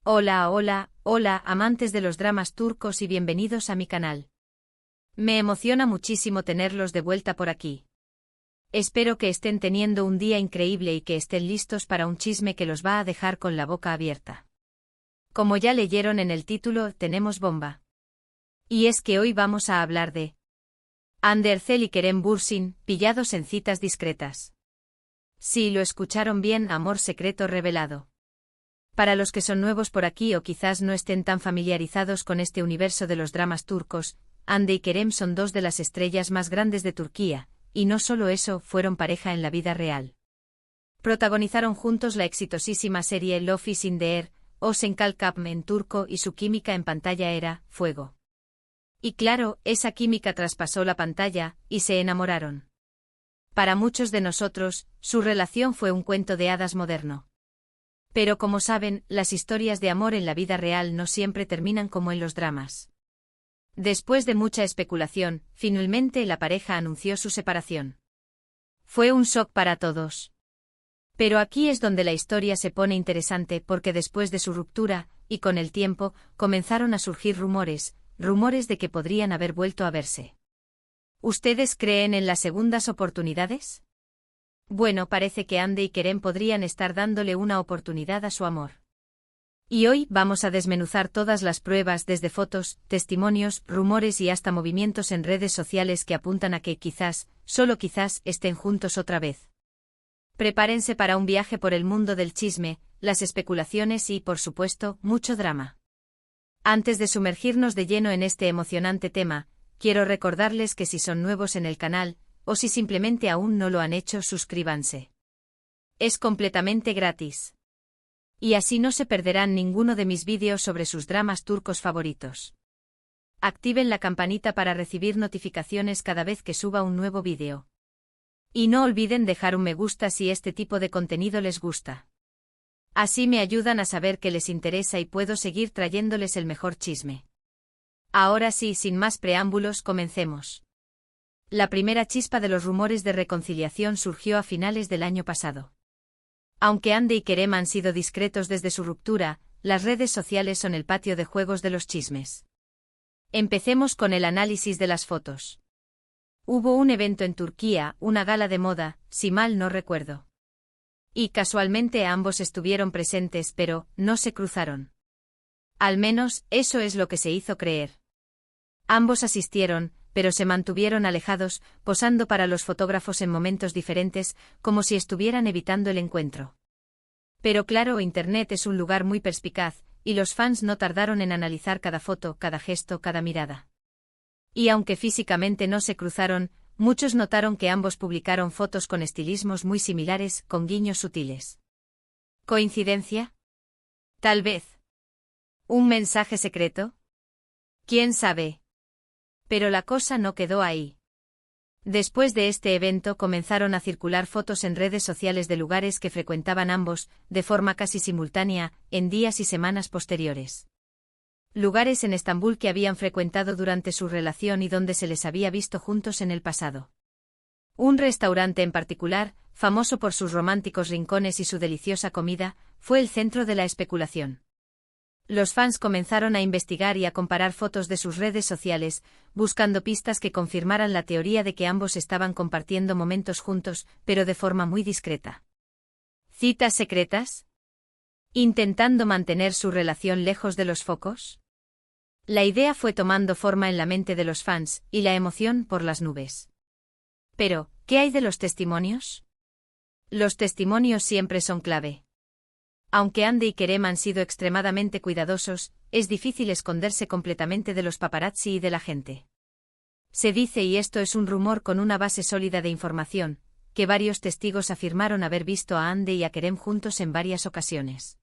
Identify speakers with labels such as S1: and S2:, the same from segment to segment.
S1: Hola, hola, hola, amantes de los dramas turcos y bienvenidos a mi canal. Me emociona muchísimo tenerlos de vuelta por aquí. Espero que estén teniendo un día increíble y que estén listos para un chisme que los va a dejar con la boca abierta. Como ya leyeron en el título, tenemos bomba. Y es que hoy vamos a hablar de Hande Erçel y Kerem Bürsin, pillados en citas discretas. Sí, lo escucharon bien, amor secreto revelado. Para los que son nuevos por aquí o quizás no estén tan familiarizados con este universo de los dramas turcos, Hande y Kerem son dos de las estrellas más grandes de Turquía, y no solo eso, fueron pareja en la vida real. Protagonizaron juntos la exitosísima serie Love is in the Air, o Senkalkam en turco, y su química en pantalla era fuego. Y claro, esa química traspasó la pantalla, y se enamoraron. Para muchos de nosotros, su relación fue un cuento de hadas moderno. Pero como saben, las historias de amor en la vida real no siempre terminan como en los dramas. Después de mucha especulación, finalmente la pareja anunció su separación. Fue un shock para todos. Pero aquí es donde la historia se pone interesante porque después de su ruptura, y con el tiempo, comenzaron a surgir rumores de que podrían haber vuelto a verse. ¿Ustedes creen en las segundas oportunidades? Bueno, parece que Hande y Kerem podrían estar dándole una oportunidad a su amor. Y hoy vamos a desmenuzar todas las pruebas desde fotos, testimonios, rumores y hasta movimientos en redes sociales que apuntan a que quizás, solo quizás, estén juntos otra vez. Prepárense para un viaje por el mundo del chisme, las especulaciones y, por supuesto, mucho drama. Antes de sumergirnos de lleno en este emocionante tema, quiero recordarles que si son nuevos en el canal, o si simplemente aún no lo han hecho, suscríbanse. Es completamente gratis. Y así no se perderán ninguno de mis vídeos sobre sus dramas turcos favoritos. Activen la campanita para recibir notificaciones cada vez que suba un nuevo vídeo. Y no olviden dejar un me gusta si este tipo de contenido les gusta. Así me ayudan a saber que les interesa y puedo seguir trayéndoles el mejor chisme. Ahora sí, sin más preámbulos, comencemos. La primera chispa de los rumores de reconciliación surgió a finales del año pasado. Aunque Hande y Kerem han sido discretos desde su ruptura, las redes sociales son el patio de juegos de los chismes. Empecemos con el análisis de las fotos. Hubo un evento en Turquía, una gala de moda, si mal no recuerdo. Y casualmente ambos estuvieron presentes, pero no se cruzaron. Al menos, eso es lo que se hizo creer. Ambos asistieron, pero se mantuvieron alejados, posando para los fotógrafos en momentos diferentes, como si estuvieran evitando el encuentro. Pero claro, Internet es un lugar muy perspicaz, y los fans no tardaron en analizar cada foto, cada gesto, cada mirada. Y aunque físicamente no se cruzaron, muchos notaron que ambos publicaron fotos con estilismos muy similares, con guiños sutiles. ¿Coincidencia? Tal vez. ¿Un mensaje secreto? ¿Quién sabe? Pero la cosa no quedó ahí. Después de este evento comenzaron a circular fotos en redes sociales de lugares que frecuentaban ambos, de forma casi simultánea, en días y semanas posteriores. Lugares en Estambul que habían frecuentado durante su relación y donde se les había visto juntos en el pasado. Un restaurante en particular, famoso por sus románticos rincones y su deliciosa comida, fue el centro de la especulación. Los fans comenzaron a investigar y a comparar fotos de sus redes sociales, buscando pistas que confirmaran la teoría de que ambos estaban compartiendo momentos juntos, pero de forma muy discreta. ¿Citas secretas? ¿Intentando mantener su relación lejos de los focos? La idea fue tomando forma en la mente de los fans, y la emoción por las nubes. Pero, ¿qué hay de los testimonios? Los testimonios siempre son clave. Aunque Hande y Kerem han sido extremadamente cuidadosos, es difícil esconderse completamente de los paparazzi y de la gente. Se dice, y esto es un rumor con una base sólida de información, que varios testigos afirmaron haber visto a Hande y a Kerem juntos en varias ocasiones.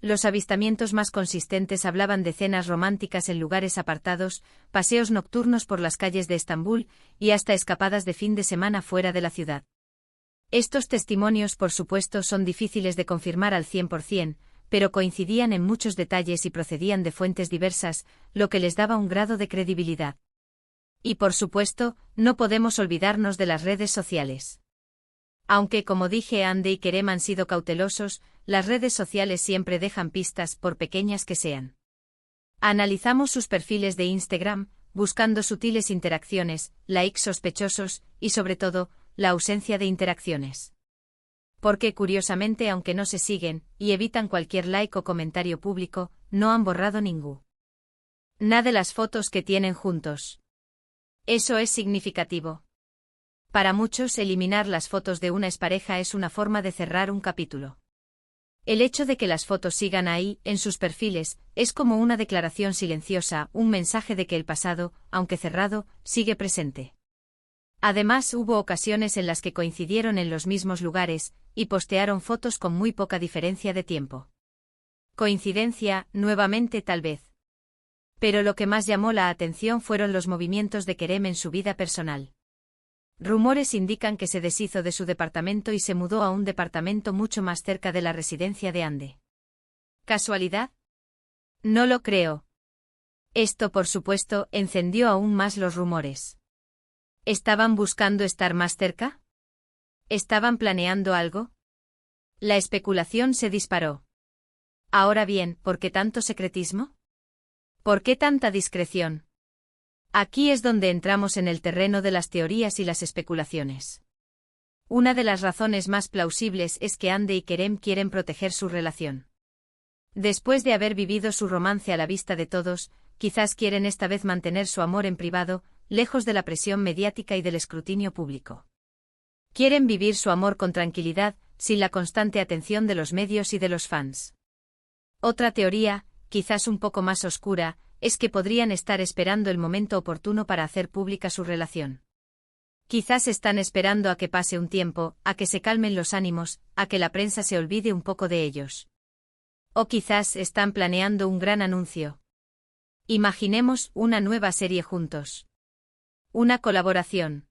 S1: Los avistamientos más consistentes hablaban de cenas románticas en lugares apartados, paseos nocturnos por las calles de Estambul, y hasta escapadas de fin de semana fuera de la ciudad. Estos testimonios, por supuesto, son difíciles de confirmar al 100%, pero coincidían en muchos detalles y procedían de fuentes diversas, lo que les daba un grado de credibilidad. Y por supuesto, no podemos olvidarnos de las redes sociales. Aunque como dije Hande y Kerem han sido cautelosos, las redes sociales siempre dejan pistas por pequeñas que sean. Analizamos sus perfiles de Instagram, buscando sutiles interacciones, likes sospechosos, y sobre todo, la ausencia de interacciones. Porque curiosamente aunque no se siguen, y evitan cualquier like o comentario público, no han borrado ninguna de las fotos que tienen juntos. Eso es significativo. Para muchos eliminar las fotos de una expareja es una forma de cerrar un capítulo. El hecho de que las fotos sigan ahí, en sus perfiles, es como una declaración silenciosa, un mensaje de que el pasado, aunque cerrado, sigue presente. Además, hubo ocasiones en las que coincidieron en los mismos lugares, y postearon fotos con muy poca diferencia de tiempo. Coincidencia, nuevamente tal vez. Pero lo que más llamó la atención fueron los movimientos de Kerem en su vida personal. Rumores indican que se deshizo de su departamento y se mudó a un departamento mucho más cerca de la residencia de Hande. ¿Casualidad? No lo creo. Esto, por supuesto, encendió aún más los rumores. ¿Estaban buscando estar más cerca? ¿Estaban planeando algo? La especulación se disparó. Ahora bien, ¿por qué tanto secretismo? ¿Por qué tanta discreción? Aquí es donde entramos en el terreno de las teorías y las especulaciones. Una de las razones más plausibles es que Hande y Kerem quieren proteger su relación. Después de haber vivido su romance a la vista de todos, quizás quieren esta vez mantener su amor en privado, lejos de la presión mediática y del escrutinio público. Quieren vivir su amor con tranquilidad, sin la constante atención de los medios y de los fans. Otra teoría, quizás un poco más oscura, es que podrían estar esperando el momento oportuno para hacer pública su relación. Quizás están esperando a que pase un tiempo, a que se calmen los ánimos, a que la prensa se olvide un poco de ellos. O quizás están planeando un gran anuncio. Imaginemos una nueva serie juntos. Una colaboración.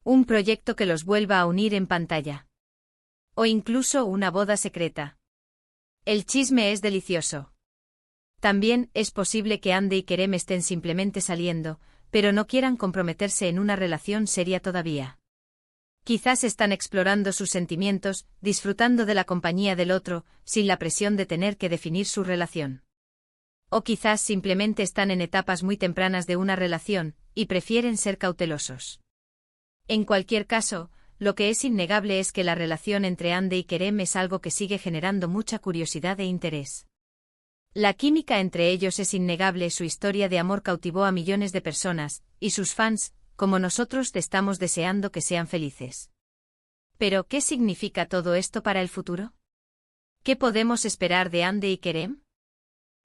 S1: Un proyecto que los vuelva a unir en pantalla. O incluso una boda secreta. El chisme es delicioso. También es posible que Hande y Kerem estén simplemente saliendo, pero no quieran comprometerse en una relación seria todavía. Quizás están explorando sus sentimientos, disfrutando de la compañía del otro, sin la presión de tener que definir su relación. O quizás simplemente están en etapas muy tempranas de una relación, y prefieren ser cautelosos. En cualquier caso, lo que es innegable es que la relación entre Hande y Kerem es algo que sigue generando mucha curiosidad e interés. La química entre ellos es innegable, su historia de amor cautivó a millones de personas, y sus fans, como nosotros, estamos deseando que sean felices. Pero, ¿qué significa todo esto para el futuro? ¿Qué podemos esperar de Hande y Kerem?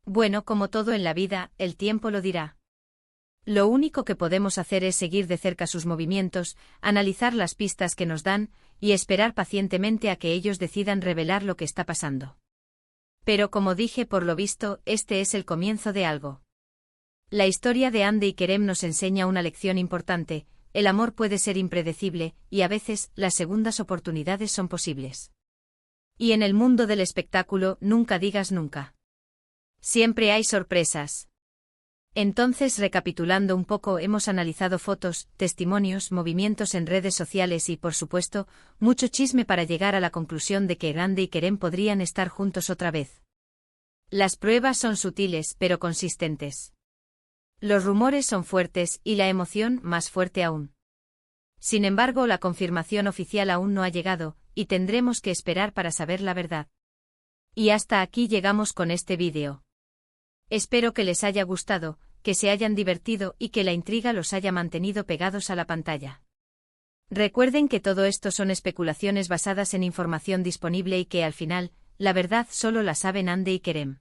S1: Bueno, como todo en la vida, el tiempo lo dirá. Lo único que podemos hacer es seguir de cerca sus movimientos, analizar las pistas que nos dan, y esperar pacientemente a que ellos decidan revelar lo que está pasando. Pero como dije, por lo visto, este es el comienzo de algo. La historia de Hande y Kerem nos enseña una lección importante: el amor puede ser impredecible, y a veces, las segundas oportunidades son posibles. Y en el mundo del espectáculo, nunca digas nunca. Siempre hay sorpresas. Entonces, recapitulando un poco, hemos analizado fotos, testimonios, movimientos en redes sociales y, por supuesto, mucho chisme para llegar a la conclusión de que Hande y Kerem podrían estar juntos otra vez. Las pruebas son sutiles pero consistentes. Los rumores son fuertes y la emoción más fuerte aún. Sin embargo, la confirmación oficial aún no ha llegado, y tendremos que esperar para saber la verdad. Y hasta aquí llegamos con este vídeo. Espero que les haya gustado, que se hayan divertido y que la intriga los haya mantenido pegados a la pantalla. Recuerden que todo esto son especulaciones basadas en información disponible y que al final, la verdad solo la saben Hande y Kerem.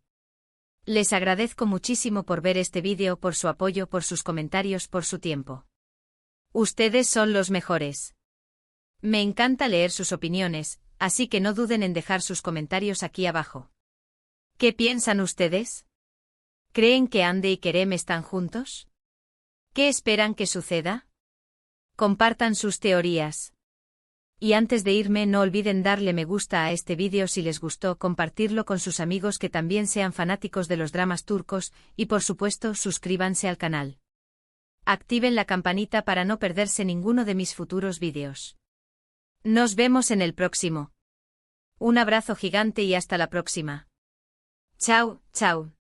S1: Les agradezco muchísimo por ver este vídeo, por su apoyo, por sus comentarios, por su tiempo. Ustedes son los mejores. Me encanta leer sus opiniones, así que no duden en dejar sus comentarios aquí abajo. ¿Qué piensan ustedes? ¿Creen que Hande y Kerem están juntos? ¿Qué esperan que suceda? Compartan sus teorías. Y antes de irme, no olviden darle me gusta a este vídeo si les gustó, compartirlo con sus amigos que también sean fanáticos de los dramas turcos, y por supuesto suscríbanse al canal. Activen la campanita para no perderse ninguno de mis futuros vídeos. Nos vemos en el próximo. Un abrazo gigante y hasta la próxima. Chao, chao.